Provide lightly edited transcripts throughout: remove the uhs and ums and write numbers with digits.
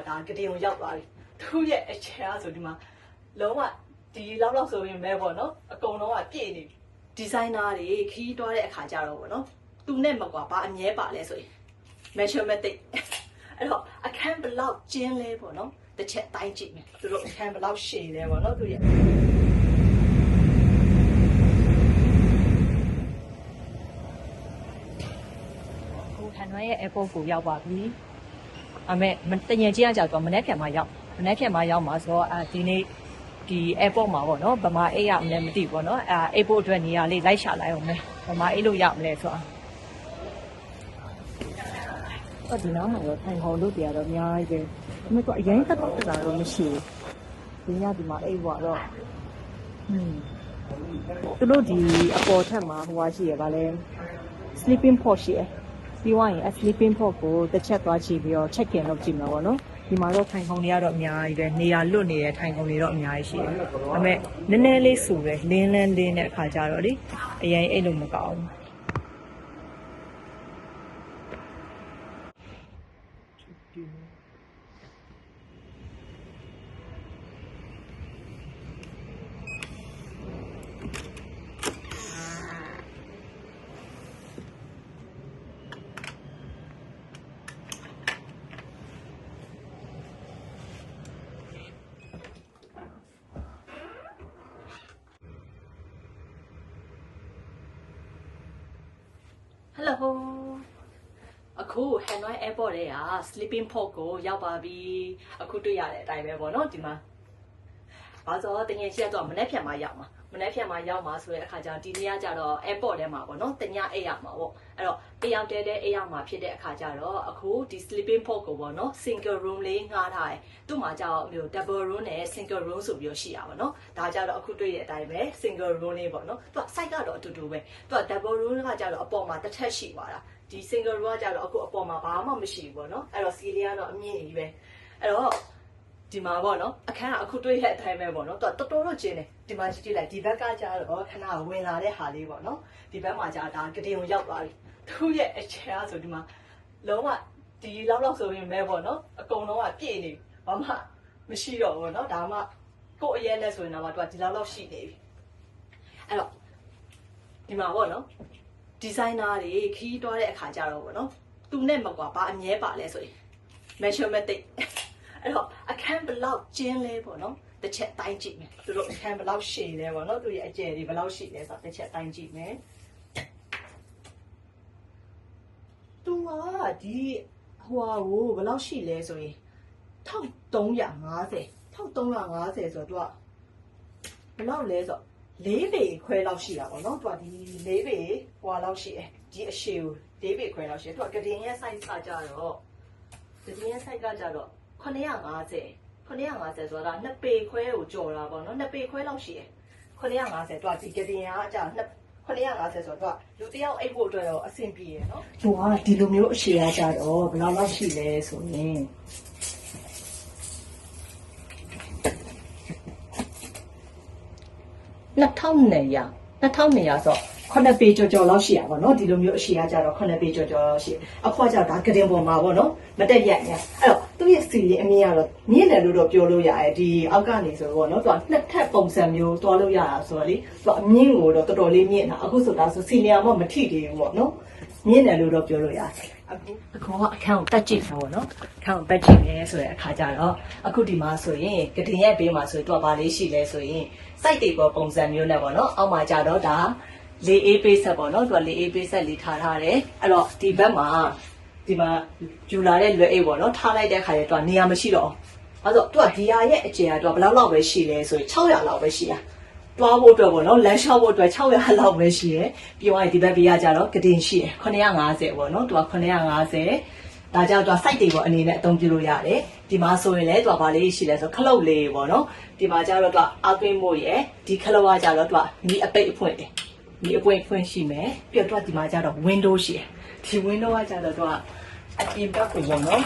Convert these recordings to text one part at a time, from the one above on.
ဒါကတိကိုရောက်သွားပြီသူ့ရဲ့အချမ်းဆိုဒီမှာလုံးဝဒီလောက်ဆိုရင်ပဲပေါ့နော်အကုန်လုံးကပြည့်နေဒီဇိုင်နာတွေခီးတွားတဲ့အခါကျတော့ပေါ့နော်သူနဲ့မကွာဘာအမြဲပါလဲဆိုရင် measurement အဲ့တော့အခန်းဘလောက်ကျင်းလဲပေါ့နော်တစ်ချက်တိုင်းကြည့်မယ်သူတို့အခန်းဘလောက်ရှည်လဲပေါ့နော်သူရဲ့ကိုဟန်နွိုင်းရဲ့ airport ကိုရောက်ပါပြီအမေတညင်ချင်းကကြောက်တော့မနေ့ပြန်မှရောက်မှာဆိုတော့ဒီနေ့ဒီ airport မှာပေါ့နော်ဗမာအိတ်ရမလဲမသိဘူးပေါ့နော်airport အတွက်နေရာလေးလိုက်ရှာလိုက်အောင်မယ်ဗမာအိတ်လို့ရမလဲဆိုတော့ဒီနောက်မှာတော့ထိုင်ခေါ်လို့တရားတော့အများကြီးပဲဒါပေမဲ့ကအရင်တက်တာတော့မရှိဘူးဒီညဒီမှာအိတ်ပေါ့တော့သူတို့ဒီအပေါ်ထက်မှာဟိုရှိရပါလဲ sleeping pod ရှိရပြီးသွားရင် sleeping pod ကိုတစ်ချက်သွားကြည့်ပြီးတော့ check in လုပ်ကြည့်မှာပေါ့နော်ဒီမှာတော့ထိုင်ခုံတွေကတော့အများကြီးပဲနေရာလွတ်နေတဲ့ထိုင်ခုံတွေတော့အများကြီးရှိတယ်ဒါပေမဲ့နည်းနည်းလေးဆူတယ်လင်းတဲ့အခါကျတော့လေအရင်အိတ်လို့မကောင်းဘူးဟယ်လိုအခု Hanoi Airport ရဲ့က sleeping pod ကိုရောက်ပါပြီအခုတွေ့ရတဲ့အတိုင်းပဲပေါ့နော်ဒီမှာဘာလို့တကယ်ရှိတော့မနေ့ဖြန်မှာရောက်မှာဆိုတဲ့အခါကျတော့ဒီနေ့ကကြတော့ airport ထဲမှာပေါ့နော်တညအိပ်ရမှာပေါ့အဲ့တော့တယောက်တည်းအိပ်ရမှာဖြစ်တဲ့အခါကျတော့အခုဒီ sleeping pod ကိုပေါ့နော် single room လေးငှားထားတယ်သူ့မှာကျတော့မျိုး double room နဲ့ single room ဆိုပြီးရှိရပါတော့ဒါကြတော့အခုတွေ့တဲ့အတိုင်းပဲ single room လေးပေါ့နော်သူက site ကတော့အတူတူပဲသူက double room ကကြတော့အပေါ်မှာတစ်ထပ်ရှိသွားတာဒီ single room ကကြတော့အခုအပေါ်မှာဘာမှမရှိဘူးပေါ့နော်အဲ့တော့ စီလေးကတော့အမြင့်ကြီးပဲအဲ့တော့ဒီမှာပေါ့နော်အခန်းကအခုတွေ့တဲ့အတိုင်းပဲပေါ့နော်သူကတော်တော်ကျင်းတယ်ဒီမှာကြည့်လိုက်ဒီဘက်ကကျတော့ခဏဝင်လာတဲ့ဟာလေးပေါ့နော်ဒီဘက်မှာကျဒါကတိကိုရောက်သွားပြီသူ့ရဲ့အချမ်းဆိုဒီမှာလုံးဝဒီလောက်ဆိုရင်ပဲပေါ့နော်အကုန်လုံးကပြည့်နေဘာမှမရှိတော့ဘူးနော်ဒါမှကို့အရဲနဲ့ဆိုရင်တော့သူကဒီလောက်ရှိနေပြီအဲ့တော့ဒီမှာပေါ့နော်ဒီဇိုင်နာတွေခီးတွားတဲ့အခါကျတော့ပေါ့နော်သူနဲ့မကွာဘာအမြဲပါလဲဆိုရင် measurement အဲ့တော့အခန်းဘလောက်ကျင်းလဲပေါ့နော်တစ်ချက်တိုင်းကြည့်မယ်သူတို့အခန်းဘလောက်ရှည်လဲပေါ့နော်သူရဲ့အကျယ်တွေဘလောက်ရှိလဲဆိုတော့တစ်ချက်တိုင်းကြည့်မယ်သူကဒီဟိုဟာကိုဘလောက်ရှိလဲဆိုရင်1350ဆိုတော့သူကဘလောက်လဲဆိုတော့4ပေခွဲလောက်ရှိတာပေါ့နော်သူကဒီ4ပေဟိုလောက်ရှိတယ်ဒီအရှည်ကို4ပေခွဲလောက်ရှိတယ်သူကကတင်ရဲ့ size ကကြတော့950ဆိုတာ2ပေခွဲကိုကျော်တာပေါ့နော်2ပေခွဲလောက်ရှိတယ်950တော့ဒီကတင်ကကြာ950ဆိုတော့လူတယောက်အိတ်ဖို့အတွက်တော့အဆင်ပြေရယ်နော်သူကဒီလိုမျိုးအရှည်ကကြတော့ဘယ်လောက်ရှိလဲဆိုရင်2200ဆို9ပေကျော်လောက်ရှိရပါတော့ဒီလိုမျိုးအရှည်ကကြတော့9ပေကျော်လောက်ရှိအခွာကြဒါကတင်ပေါ်မှာပေါ့နော်မတက်ရက်ညာအဲ့တော့သူ့ရဲ့စီလေးအမြင်ကတော့မြင့်တယ်လို့တော့ပြောလို့ရတယ်ဒီအောက်ကနေဆိုတော့နော်သူကနှစ်ထပ်ပုံစံမျိုးတွားလို့ရတာဆိုတော့လေသူကအမြင့်ကိုတော့တော်တော်လေးမြင့်တာအခုဆိုတာဆိုစီနီယာမှမထိသေးဘူးပေါ့နော်မြင့်တယ်လို့တော့ပြောလို့ရတယ်အခုကအခန်းကိုတက်ကြည့်တာပေါ့နော်အခန်းကိုတက်ကြည့်နေဆိုတဲ့အခါကျတော့အခုဒီမှာဆိုရင်ကတင်ရဲ့ဘေးမှာဆိုရင်သူကဘာလေးရှိလဲဆိုရင် site တွေပေါ်ပုံစံမျိုးနဲ့ပေါ့နော်အောက်မှာကျတော့ဒါလေအေးပေးဆက်ပေါ့နော်သူကလေအေးပေးဆက်လေးထားတယ်အဲ့တော့ဒီဘက်မှာဒီမှာယူလာတဲ့လွယ်အိတ်ပေါ့နော်ထားလိုက်တဲ့ခါကျတော့နေရာမရှိတော့အဲ့တော့သူကဒီဟာရဲ့အကျယ်ကတော့ဘယ်လောက်ပဲရှိလဲဆိုရင်600လောက်ပဲရှိတာတွားဖို့အတွက်ပေါ့နော်လမ်းလျှောက်ဖို့အတွက်600လောက်ပဲရှိရယ်ပြီးသွားရင်ဒီဘက်ဘေးကကျတော့ကတင်ရှိတယ်950ပေါ့နော်သူက950ဒါကြောင့်သူက site တွေပေါ်အနေနဲ့အသုံးပြုလို့ရတယ်ဒီမှာဆိုရင်လည်းသူကဘာလေးရှိလဲဆိုခလုတ်လေးပေါ့နော်ဒီမှာကျတော့သူကအောက်သွင်းဖို့ရယ်ဒီခလုတ်ကကျတော့သူကဒီအပိတ်အဖွင့်တယ်ဒီအပွင့်ဖွင့်ရှိမယ်ပြီးတော့ဒီမှာကျတော့ window ရှိတယ်ဒီ window ကကျတော့သူကအပြင်ဘက်ကိုပေါ့နော်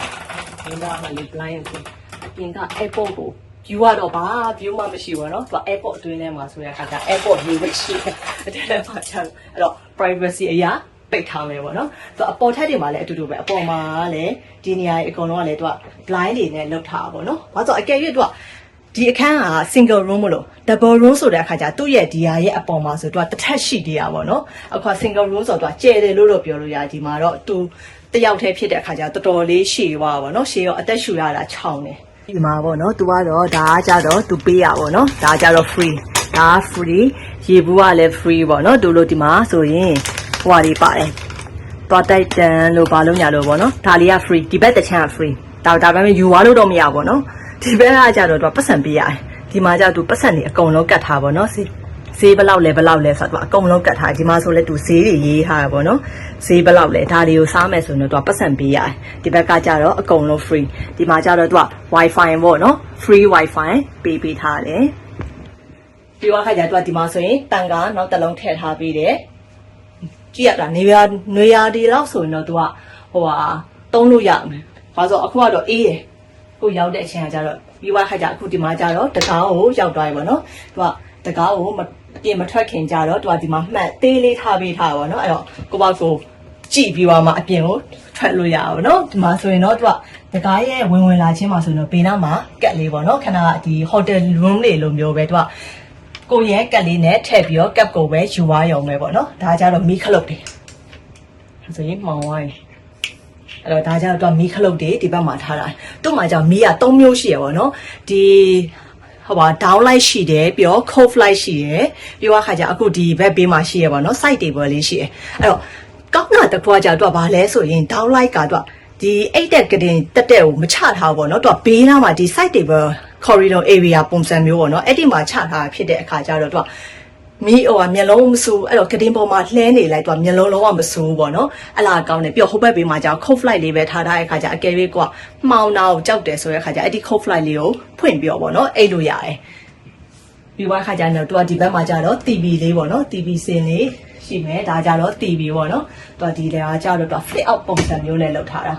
window ကလေ blind ကိုအပြင်က airport ကို view ကတော့ဘာ view မှမရှိဘူးနော်သူက airport အတွင်းထဲမှာဆိုရခါကျ airport view ပဲရှိတယ်အဲ့ဒါမှကျတော့အဲ့တော့ privacy အရာ ပိတ်ထားမယ်ပေါ့နော်သူအပေါ်ထက်တွေမှာလည်းအတူတူပဲအပေါ်မှာလည်းဒီနေရာအကုန်လုံးကလည်းသူက blind တွေနဲ့လောက်ထားတာပေါ့နော်ဘာလို့အကယ်၍သူကဒီအခန်းက single room မလို့ double room ဆိုတဲ့အခါကျသူ့ရဲ့ဒီဟာရဲ့အပေါ်မှာဆိုသူကတစ်ထပ်ရှိသေးတာပေါ့နော်အခု single room ဆိုတော့သူကကျယ်တယ်လို့ပြောလို့ရဒီမှာတော့သူတယောက်တည်းဖြစ်တဲ့အခါကျတော်တော်လေးရှည်သွားပါတော့ရှည်ရောအသက်ရှူရတာခြောင်တယ်ဒီမှာပေါ့နော်သူကတော့ဒါကကြတော့သူပေးရပါတော့ဒါကြတော့ free ဒါ free ရေဘူးကလည်း free ပေါ့နော်တို့လို့ဒီမှာဆိုရင်ဟိုဟာလေးပါတယ်သွားတိုက်တန်လို့ဘာလို့ညာလို့ပေါ့နော်ဒါလေးက free ဒီဘက်တစ်ချမ်းက free ဒါပေမဲ့ယူသွားလို့တော့မရဘူးပေါ့နော်ဒီဘက်ကကြတော့သူပတ်စံပေးရတယ်ဒီမှာကြသူပတ်စံတွေအကုန်လုံးကတ်ထားပါတော့ဈေးဘလောက်လဲဆိုတော့သူအကုန်လုံးကတ်ထားဒီမှာဆိုလဲသူဈေးတွေရေးထားတာပေါ့နော်ဈေးဘလောက်လဲဒါတွေကိုစားမယ်ဆိုရင်တော့သူပတ်စံပေးရတယ်ဒီဘက်ကကြတော့အကုန်လုံး free ဒီမှာကြတော့သူက wifi ပေါ့နော် free wifi ပေးထားတယ်ပြီးတော့ခါကျတော့ဒီမှာဆိုရင်တန်ကနောက်တစ်လုံးထည့်ထားပေးတယ်ကြည့်ရတာနေရဒီလောက်ဆိုရင်တော့သူကဟိုဟာသုံးလို့ရမယ်ဘာလို့အခုကတော့အေးရယ်ကိုရောက်တဲ့အချိန်ကကြတော့ပြီးွားခါကျအခုဒီမှာကြတော့တကားကိုရောက်သွားပြီပေါ့နော်သူကတကားကိုအပြင်မထွက်ခင်ကြတော့သူကဒီမှာမှတ်သေးလေးထားပေးထားပါတော့အဲ့တော့ကိုပေါ့ကိုကြည့်ပြီးွားမှအပြင်ကိုထွက်လို့ရအောင်နော်ဒီမှာဆိုရင်တော့သူကတကားရဲ့ဝင်လာချင်းမှာဆိုရင်တော့ဘေးနားမှာကက်လေးပေါ့နော်ခဏကဒီ hotel room လေးလိုမျိုးပဲသူကကိုရဲ့ကက်လေးနဲ့ထည့်ပြီးတော့ကပ်ကိုပဲယူသွားရုံပဲပေါ့နော်ဒါကြတော့မီးခလုတ်တယ်ဆိုရင်မှောင်သွားပြီအဲ့တော့ဒါကြတော့မီးခလုတ်တွေဒီဘက်မှာထားတာသူ့မှာကြောင့်မီးက3မျိုးရှိရပါတော့ဒီဟိုပါ down light ရှိတယ်ပြီးတော့ cold light ရှိတယ်ပြီးတော့ခါကျအခုဒီဘက်ဘေးမှာရှိရပါတော့ side table လေးရှိတယ်အဲ့တော့ကောင်းတာတစ်ခုကကြတော့ဗာလဲဆိုရင် down light ကတော့ဒီအိတ်တက်ကတင်တက်ကိုမချထားဘူးပေါ့နော်သူကဘေးနားမှာဒီ side table corridor area ပုံစံမျိုးပေါ့နော်အဲ့ဒီမှာချထားဖြစ်တဲ့အခါကျတော့သူကမီးဟိုမျက်လုံးမစူးအဲ့တော့ကတင်ပေါ်မှာလှဲနေလိုက်တော့မျက်လုံးလုံးဝမစူးပေါ့နော်အလားကောင်းတယ်ပြီးတော့ဟိုဘက်ဘေးမှာကျတော့ cold flight လေးပဲထားတဲ့အခါကျအကယ်၍ကမှောင်နာကိုကြောက်တယ်ဆိုတဲ့အခါကျအဲ့ဒီ cold flight လေးကိုဖွင့်ပြီးတော့ပေါ့နော်အိတ်လို့ရတယ်ပြီးွားခါကျတော့သူကဒီဘက်မှာကျတော့ TV လေးပေါ့နော် TV စင်လေးရှိမယ်ဒါကြတော့ TV ပေါ့နော်သူကဒီလေအားကျတော့သူ flip out ပုံစံမျိုးနဲ့လုပ်ထားတာ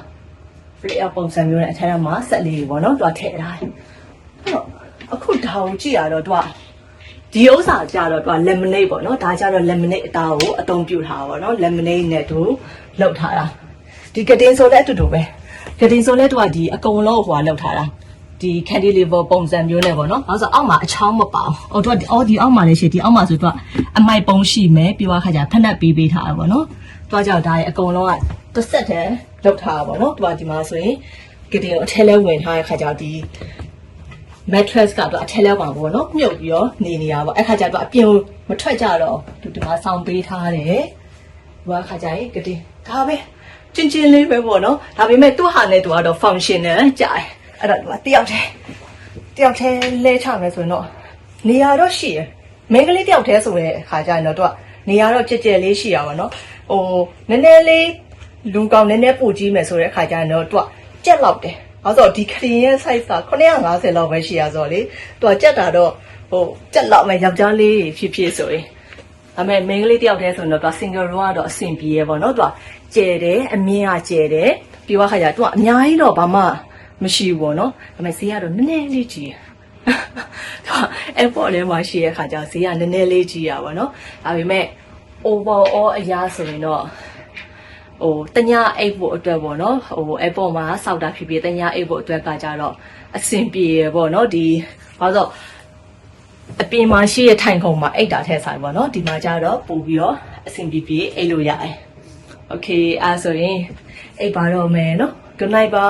flip out ပုံစံမျိုးနဲ့အထက်မှာဆက်လေးပေါ့နော်သူကထည့်ထားတယ်အဲ့တော့အခုဒါကိုကြည့်ရတော့သူကဒီဥစ္စာကြတော့သူက lemonade ပေါ့နော်ဒါကြတော့ lemonade အသားကိုအသုံးပြုထားပါတော့ lemonade နဲ့သူလောက်ထားတာဒီကတင်ဆိုလည်းအတူတူပဲကတင်ဆိုလည်းသူကဒီအကုန်လုံးဟိုကလောက်ထားတာဒီ cantilever ပုံစံမျိုးနဲ့ပေါ့နော်ဘာလို့ဆိုအောက်မှာအချောင်းမပါအောင်သူကဒီအောက်မှာလည်းရှိဒီအောက်မှာဆိုသူကအမိုက်ပုံရှိမယ်ပြီးတော့ခါကျဖက်နှက်ပေးထားတာပေါ့နော်သူကကြောက်ဒါရဲ့အကုန်လုံးကတစ်ဆက်တည်းလောက်ထားတာပေါ့နော်သူကဒီမှာဆိုရင်ကတင်ကိုအထက်လဲဝင်ထားတဲ့ခါကျတော့ဒီ mattress ကတော့အထက်လဲပါပေါ့နော်မြုပ်ပြီးတော့နေရပါအဲ့ခါကျတော့အပြင်ကိုမထွက်ကြတော့သူဒီမှာဆောင်းပေးထားတယ်ဒီခါကျရင်ကတင်ဒါပဲချင်းလေးပဲပေါ့နော်ဒါပေမဲ့သူ့ဟာနဲ့သူကတော့ functional ကြာတယ်အဲ့တော့တယောက်တည်းလဲချမယ်ဆိုရင်တော့နေရာတော့ရှိရယ်မိန်းကလေးတယောက်တည်းဆိုတဲ့အခါကျရင်တော့သူကနေရာတော့ကြက်လေးရှိရပါတော့ဟိုနည်းနည်းလေးလူကောင်နည်းနည်းပိုကြီးမယ်ဆိုတဲ့အခါကျရင်တော့သူကကြက်လောက်တယ်အဲ့တော့ဒီခရင်ရဲ့ size က950လောက်ပဲရှိရဆိုတော့လေသူကကြက်တာတော့ဟိုကြက်လောက်မယ်ယောက်ျားလေးဖြစ်ဆိုရင်ဒါပေမဲ့မိန်းကလေးတယောက်တည်းဆိုရင်တော့ single room ကတော့အဆင်ပြေရပေါ့နော်သူကကျယ်တယ်အမြင့်ကကျယ်တယ်ပြီးတော့ခါကျသူကအများကြီးတော့ဘာမှမရှိဘူးပေါ့နော်ဒါပေမဲ့ဈေးကတော့နည်းနည်းလေးကြီးသူက airport ထဲမှာရှိရခါကျဈေးကနည်းနည်းလေးကြီးရပါတော့ဒါပေမဲ့ overall အရာဆိုရင်တော့ဟိုတ냐အိတ်ဖို့အတွက်ပေါ့နော်ဟို airport မှာစောက်တာဖြစ်ဖြစ်တ냐အိတ်ဖို့အတွက်ကကြတော့အဆင်ပြေရပေါ့နော်ဒီဘာလို့အပြင်မှာရှိရထိုင်ခုံမှာအိတ်တာထည့်ဆိုင်ပေါ့နော်ဒီမှာကြတော့ပို့ပြီးတော့အဆင်ပြေအိတ်လို့ရတယ် okay အဲဆိုရင်အိတ်ပါတော့မယ်နော် good night ပါ